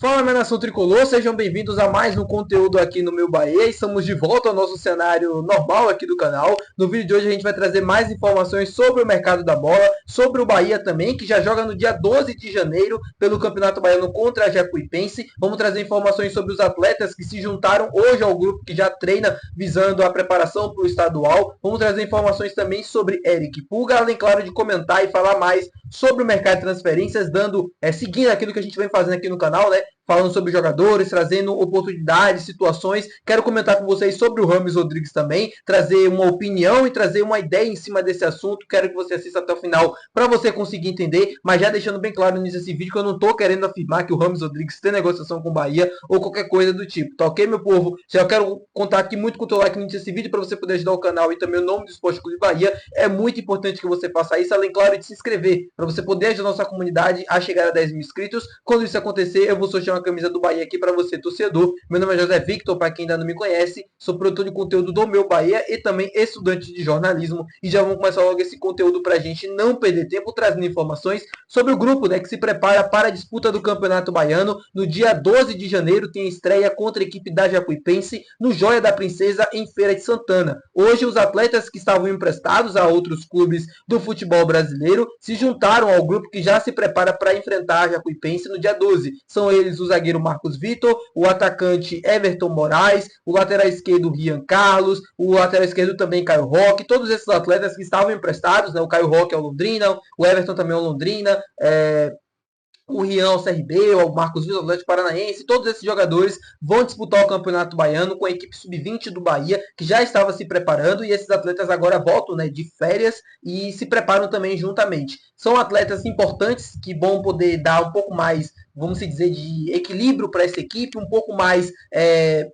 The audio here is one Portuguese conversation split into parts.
Fala, minha nação tricolor, sejam bem-vindos a mais um conteúdo aqui no meu Bahia. Estamos de volta ao nosso cenário normal aqui do canal. No vídeo de hoje a gente vai trazer mais informações sobre o mercado da bola, sobre o Bahia também, que já joga no dia 12 de janeiro pelo Campeonato Baiano contra a Jacuipense. Vamos trazer informações sobre os atletas que se juntaram hoje ao grupo que já treina visando a preparação para o estadual. Vamos trazer informações também sobre Eric Puga, além, claro, de comentar e falar mais sobre o mercado de transferências, seguindo aquilo que a gente vem fazendo aqui no canal, né? Falando sobre jogadores, trazendo oportunidades, situações. Quero comentar com vocês sobre o Rames Rodrigues também, trazer uma opinião e trazer uma ideia em cima desse assunto. Quero que você assista até o final para você conseguir entender, mas já deixando bem claro nesse vídeo que eu não estou querendo afirmar que o Rames Rodrigues tem negociação com o Bahia ou qualquer coisa do tipo, tá ok, meu povo? Já quero contar aqui muito com o teu like nesse vídeo para você poder ajudar o canal e também o nome do Esporte Clube Bahia. É muito importante que você faça isso, além, claro, de se inscrever, para você poder ajudar a nossa comunidade a chegar a 10 mil inscritos. Quando isso acontecer, eu vou sortear uma camisa do Bahia aqui para você, torcedor. Meu nome é José Victor, para quem ainda não me conhece, sou produtor de conteúdo do Meu Bahia e também estudante de jornalismo. E já vamos começar logo esse conteúdo para a gente não perder tempo, trazendo informações sobre o grupo, né, que se prepara para a disputa do Campeonato Baiano. No dia 12 de janeiro tem a estreia contra a equipe da Jacuipense no Joia da Princesa, em Feira de Santana. Hoje, os atletas que estavam emprestados a outros clubes do futebol brasileiro se juntaram ao grupo que já se prepara para enfrentar a Jacuipense no dia 12. São eles o zagueiro Marcos Vitor, o atacante Everton Moraes, o lateral esquerdo Rian Carlos, o lateral esquerdo também Caio Roque, todos esses atletas que estavam emprestados, né? O Caio Roque é o Londrina, o Everton também é o Londrina, o Rian ao CRB, o Marcos Vitor, o Atlético Paranaense, todos esses jogadores vão disputar o Campeonato Baiano com a equipe sub-20 do Bahia, que já estava se preparando, e esses atletas agora voltam, né, de férias e se preparam também juntamente. São atletas importantes que vão poder dar um pouco mais, vamos dizer, de equilíbrio para essa equipe, um pouco mais,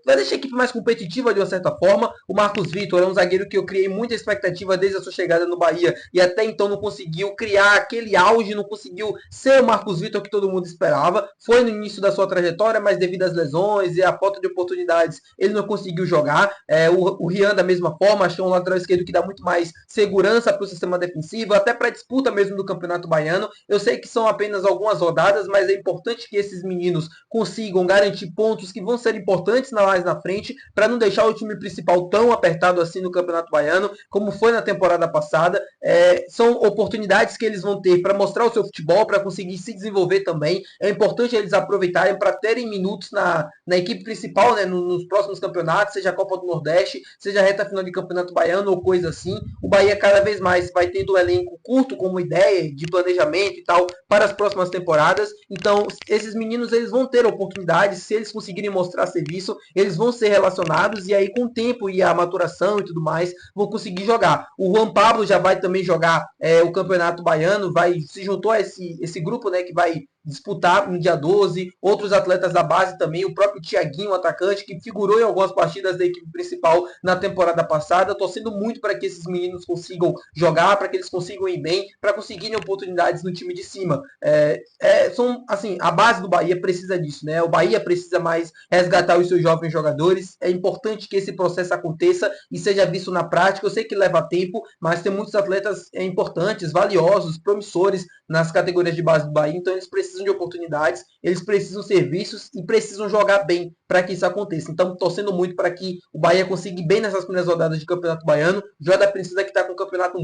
vai deixar a equipe mais competitiva de uma certa forma. O Marcos Vitor é um zagueiro que eu criei muita expectativa desde a sua chegada no Bahia, e até então não conseguiu criar aquele auge, não conseguiu ser o Marcos Vitor que todo mundo esperava. Foi no início da sua trajetória, mas devido às lesões e à falta de oportunidades, ele não conseguiu jogar. O Rian, da mesma forma, achou um lateral esquerdo que dá muito mais segurança para o sistema defensivo, até para a disputa mesmo do Campeonato Baiano. Eu sei que são apenas algumas rodadas, mas é importante que esses meninos consigam garantir pontos que vão ser importantes mais na frente, para não deixar o time principal tão apertado assim no Campeonato Baiano, como foi na temporada passada. São oportunidades que eles vão ter para mostrar o seu futebol, para conseguir se desenvolver também. É importante eles aproveitarem para terem minutos na equipe principal, né, nos próximos campeonatos, seja a Copa do Nordeste, seja a reta final de Campeonato Baiano ou coisa assim. O Bahia cada vez mais vai tendo um elenco curto como ideia de planejamento e tal para as próximas temporadas. Então, esses meninos eles vão ter oportunidades, se eles conseguirem mostrar serviço, eles vão ser relacionados e aí com o tempo e a maturação e tudo mais, vão conseguir jogar. O Juan Pablo já vai também jogar o Campeonato Baiano, se juntou a esse grupo, né, que vai disputar no dia 12, outros atletas da base também, o próprio Thiaguinho, atacante, que figurou em algumas partidas da equipe principal na temporada passada, torcendo muito para que esses meninos consigam jogar, para que eles consigam ir bem, para conseguirem oportunidades no time de cima. São, assim, a base do Bahia precisa disso, né? O Bahia precisa mais resgatar os seus jovens jogadores, é importante que esse processo aconteça e seja visto na prática. Eu sei que leva tempo, mas tem muitos atletas importantes, valiosos, promissores nas categorias de base do Bahia, então eles precisam de oportunidades, eles precisam ser vistos e precisam jogar bem para que isso aconteça. Então, torcendo muito para que o Bahia consiga ir bem nessas primeiras rodadas de Campeonato Baiano. O Joia da Princesa que está com o campeonato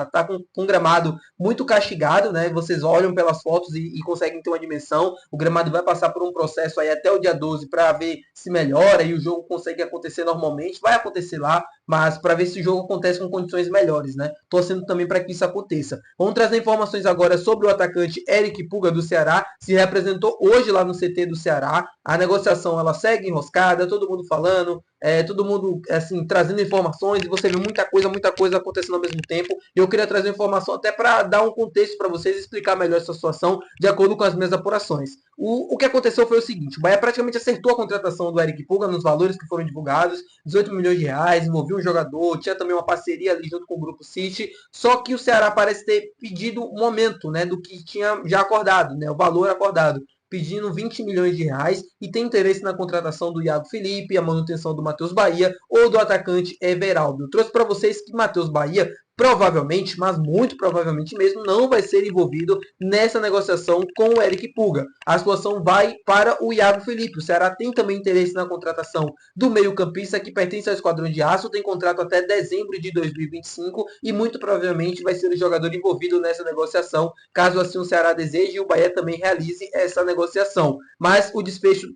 está com um gramado muito castigado, né? Vocês olham pelas fotos e conseguem ter uma dimensão. O gramado vai passar por um processo aí até o dia 12 para ver se melhora e o jogo consegue acontecer normalmente. Vai acontecer lá, mas para ver se o jogo acontece com condições melhores, né? Torcendo também para que isso aconteça. Vamos trazer informações agora sobre o atacante Eric Puga do Ceará. Se representou hoje lá no CT do Ceará. A negociação ela segue enroscada, todo mundo falando, todo mundo assim trazendo informações, e você vê muita coisa acontecendo ao mesmo tempo. E eu queria trazer informação até para dar um contexto para vocês, explicar melhor essa situação de acordo com as minhas apurações. O que aconteceu foi o seguinte: o Bahia praticamente acertou a contratação do Eric Puga nos valores que foram divulgados, 18 milhões de reais, envolvia um jogador, tinha também uma parceria ali junto com o Grupo City, só que o Ceará parece ter pedido o momento, né, do que tinha já acordado, né, o valor acordado, pedindo 20 milhões de reais e tem interesse na contratação do Iago Felipe, a manutenção do Matheus Bahia ou do atacante Everaldo. Eu trouxe para vocês que Matheus Bahia provavelmente, mas muito provavelmente mesmo, não vai ser envolvido nessa negociação com o Eric Pulga. A situação vai para o Iago Felipe. O Ceará tem também interesse na contratação do meio-campista que pertence ao Esquadrão de Aço, tem contrato até dezembro de 2025 e muito provavelmente vai ser o jogador envolvido nessa negociação, caso assim o Ceará deseje e o Bahia também realize essa negociação. Mas o desfecho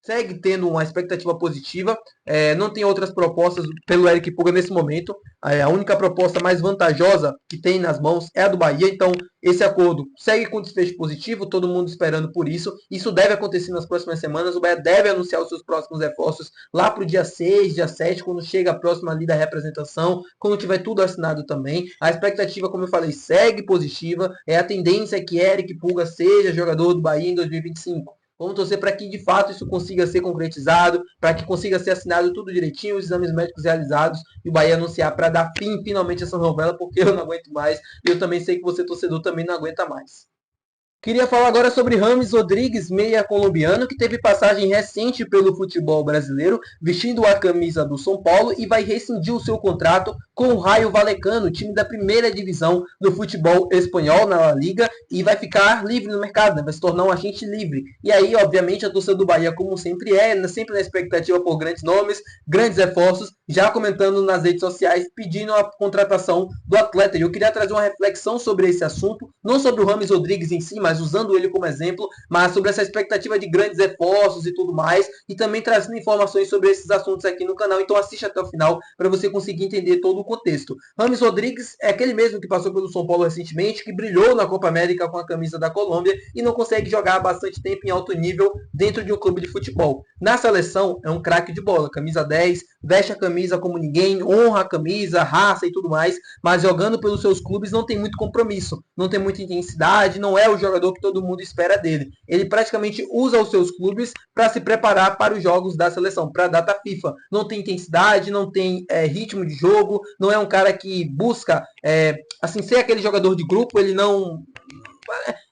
segue tendo uma expectativa positiva, não tem outras propostas pelo Eric Pulga nesse momento, a única proposta mais vantajosa que tem nas mãos é a do Bahia, então esse acordo segue com desfecho positivo, todo mundo esperando por isso, isso deve acontecer nas próximas semanas, o Bahia deve anunciar os seus próximos reforços lá para o dia 6, dia 7, quando chega a próxima ali da representação, quando tiver tudo assinado também, a expectativa, como eu falei, segue positiva, a tendência é que Eric Pulga seja jogador do Bahia em 2025. Vamos torcer para que de fato isso consiga ser concretizado, para que consiga ser assinado tudo direitinho, os exames médicos realizados e o Bahia anunciar para dar fim finalmente a essa novela, porque eu não aguento mais e eu também sei que você, torcedor, também não aguenta mais. Queria falar agora sobre James Rodrigues, meia colombiano, que teve passagem recente pelo futebol brasileiro, vestindo a camisa do São Paulo e vai rescindir o seu contrato com o Rayo Vallecano, time da primeira divisão do futebol espanhol na La Liga, e vai ficar livre no mercado, né? Vai se tornar um agente livre. E aí, obviamente, a torcida do Bahia, como sempre sempre na expectativa por grandes nomes, grandes reforços, já comentando nas redes sociais, pedindo a contratação do atleta. E eu queria trazer uma reflexão sobre esse assunto, não sobre o James Rodrigues em si, mas usando ele como exemplo, mas sobre essa expectativa de grandes reforços e tudo mais, e também trazendo informações sobre esses assuntos aqui no canal, então assiste até o final para você conseguir entender todo o contexto. James Rodrigues é aquele mesmo que passou pelo São Paulo recentemente, que brilhou na Copa América com a camisa da Colômbia e não consegue jogar há bastante tempo em alto nível dentro de um clube de futebol. Na seleção é um craque de bola, camisa 10, veste a camisa como ninguém, honra a camisa, raça e tudo mais, mas jogando pelos seus clubes não tem muito compromisso, não tem muita intensidade, não é o jogador que todo mundo espera dele. Ele praticamente usa os seus clubes para se preparar para os jogos da seleção, para a data FIFA. Não tem intensidade, não tem ritmo de jogo, não é um cara que busca assim ser aquele jogador de grupo, ele não...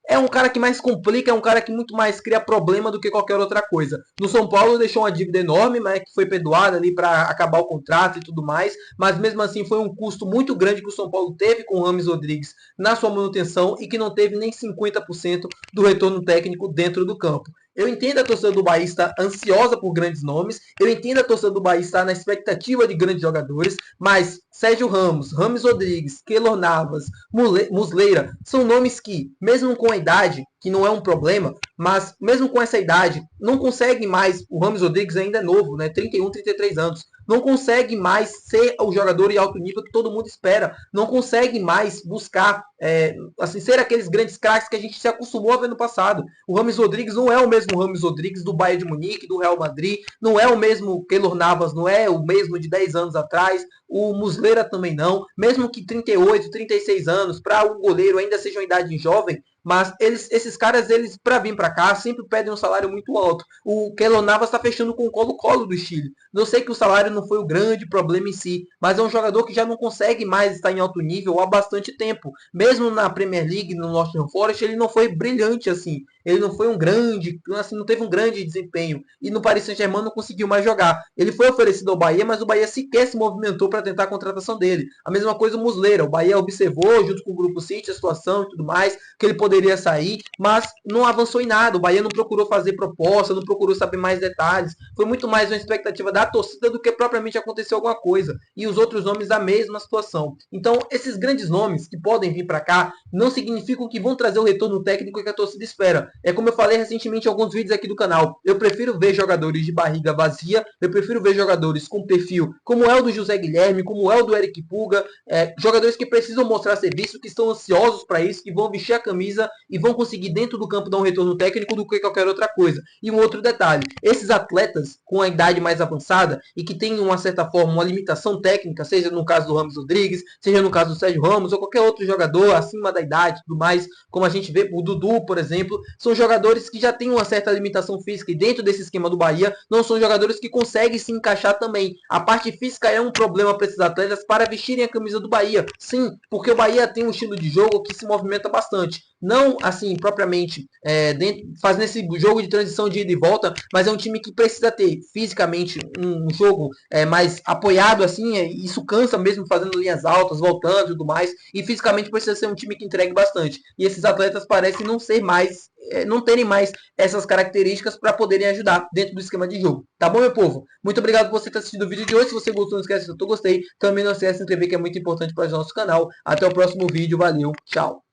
É um cara que mais complica, é um cara que muito mais cria problema do que qualquer outra coisa. No São Paulo deixou uma dívida enorme, mas que foi perdoada ali para acabar o contrato e tudo mais, mas mesmo assim foi um custo muito grande que o São Paulo teve com o James Rodrigues na sua manutenção e que não teve nem 50% do retorno técnico dentro do campo. Eu entendo a torcida do Bahia estar ansiosa por grandes nomes, eu entendo a torcida do Bahia estar na expectativa de grandes jogadores, mas Sérgio Ramos, James Rodrigues, Keylor Navas, Muslera, são nomes que, mesmo com a idade, que não é um problema, mas mesmo com essa idade, não consegue mais, o James Rodrigues ainda é novo, né, 31, 33 anos, não consegue mais ser o jogador de alto nível que todo mundo espera, não consegue mais buscar assim, ser aqueles grandes craques que a gente se acostumou a ver no passado. O James Rodrigues não é o mesmo James Rodrigues do Bayern de Munique, do Real Madrid, não é o mesmo Keylor Navas, não é o mesmo de 10 anos atrás, o Muslera também não, mesmo que 38, 36 anos, para um goleiro ainda seja uma idade jovem, mas esses caras, eles para vir para cá, sempre pedem um salário muito alto. O Keylor Navas está fechando com o Colo-Colo do Chile. Eu sei que o salário não foi o grande problema em si, mas é um jogador que já não consegue mais estar em alto nível há bastante tempo. Mesmo na Premier League, no Nottingham Forest, ele não foi brilhante assim. Ele não foi um grande, assim, não teve um grande desempenho. E no Paris Saint-Germain não conseguiu mais jogar. Ele foi oferecido ao Bahia, mas o Bahia sequer se movimentou para tentar a contratação dele. A mesma coisa o Muslera. O Bahia observou, junto com o Grupo City, a situação e tudo mais, que ele poderia sair, mas não avançou em nada. O Bahia não procurou fazer proposta, não procurou saber mais detalhes. Foi muito mais uma expectativa da torcida do que propriamente aconteceu alguma coisa. E os outros nomes da mesma situação. Então, esses grandes nomes que podem vir para cá não significam que vão trazer o retorno técnico que a torcida espera. É como eu falei recentemente em alguns vídeos aqui do canal. Eu prefiro ver jogadores de barriga vazia, eu prefiro ver jogadores com perfil como é o do José Guilherme, como é o do Eric Pulga, jogadores que precisam mostrar serviço, que estão ansiosos para isso, que vão vestir a camisa e vão conseguir dentro do campo dar um retorno técnico do que qualquer outra coisa. E um outro detalhe, esses atletas com a idade mais avançada e que têm uma certa forma uma limitação técnica, seja no caso do James Rodrigues, seja no caso do Sérgio Ramos ou qualquer outro jogador acima da idade e tudo mais, como a gente vê o Dudu, por exemplo, são jogadores que já têm uma certa limitação física e dentro desse esquema do Bahia não são jogadores que conseguem se encaixar também. A parte física é um problema para esses atletas para vestirem a camisa do Bahia. Sim, porque o Bahia tem um estilo de jogo que se movimenta bastante. não assim propriamente fazendo esse jogo de transição de ida e volta, mas é um time que precisa ter fisicamente um jogo mais apoiado assim, isso cansa mesmo fazendo linhas altas, voltando e tudo mais, e fisicamente precisa ser um time que entregue bastante. E esses atletas parecem não ser mais, não terem mais essas características para poderem ajudar dentro do esquema de jogo. Tá bom, meu povo? Muito obrigado por você ter assistido o vídeo de hoje. Se você gostou, não esquece de eu gostei. Também não esquece de se inscrever, que é muito importante para o nosso canal. Até o próximo vídeo. Valeu, tchau.